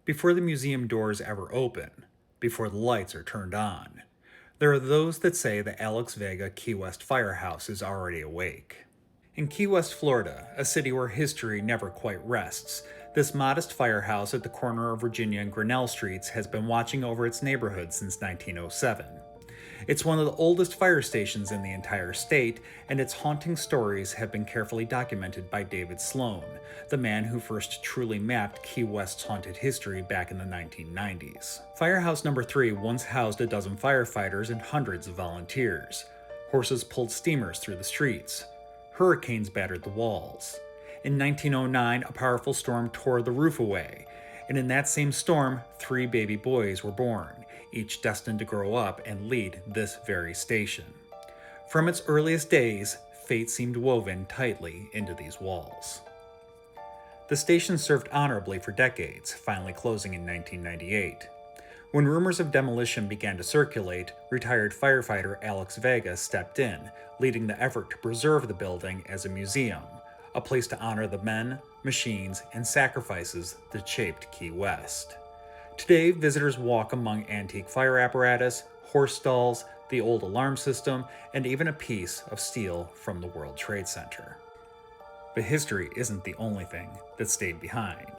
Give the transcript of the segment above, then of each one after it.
before the museum doors ever open, before the lights are turned on. There are those that say the Alex Vega Key West firehouse is already awake. In Key West, Florida, a city where history never quite rests, this modest firehouse at the corner of Virginia and Grinnell Streets has been watching over its neighborhood since 1907. It's one of the oldest fire stations in the entire state, and its haunting stories have been carefully documented by David Sloan, the man who first truly mapped Key West's haunted history back in the 1990s. Firehouse number 3 once housed a dozen firefighters and hundreds of volunteers. Horses pulled steamers through the streets. Hurricanes battered the walls. In 1909, a powerful storm tore the roof away, and in that same storm, 3 baby boys were born, each destined to grow up and lead this very station. From its earliest days, fate seemed woven tightly into these walls. The station served honorably for decades, finally closing in 1998. When rumors of demolition began to circulate, retired firefighter Alex Vega stepped in, leading the effort to preserve the building as a museum, a place to honor the men, machines, and sacrifices that shaped Key West. Today, visitors walk among antique fire apparatus, horse stalls, the old alarm system, and even a piece of steel from the World Trade Center. But history isn't the only thing that stayed behind.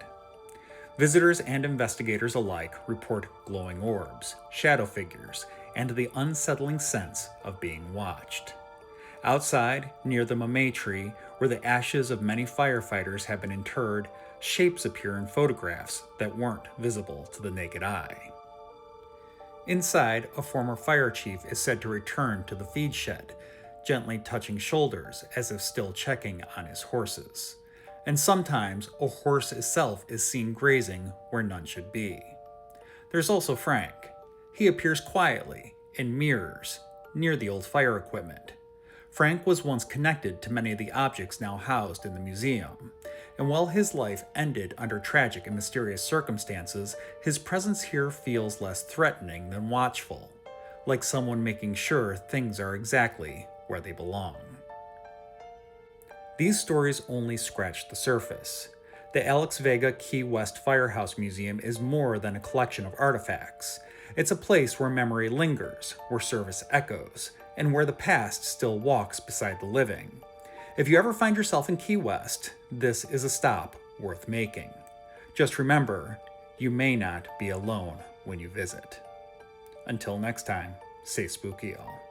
Visitors and investigators alike report glowing orbs, shadow figures, and the unsettling sense of being watched. Outside, near the mamey tree, where the ashes of many firefighters have been interred, shapes appear in photographs that weren't visible to the naked eye. Inside, a former fire chief is said to return to the feed shed, gently touching shoulders as if still checking on his horses. And sometimes a horse itself is seen grazing where none should be. There's also Frank. He appears quietly, in mirrors, near the old fire equipment. Frank was once connected to many of the objects now housed in the museum, and while his life ended under tragic and mysterious circumstances, his presence here feels less threatening than watchful, like someone making sure things are exactly where they belong. These stories only scratch the surface. The Alex Vega Key West Firehouse Museum is more than a collection of artifacts. It's a place where memory lingers, where service echoes, and where the past still walks beside the living. If you ever find yourself in Key West, this is a stop worth making. Just remember, you may not be alone when you visit. Until next time, stay spooky, y'all.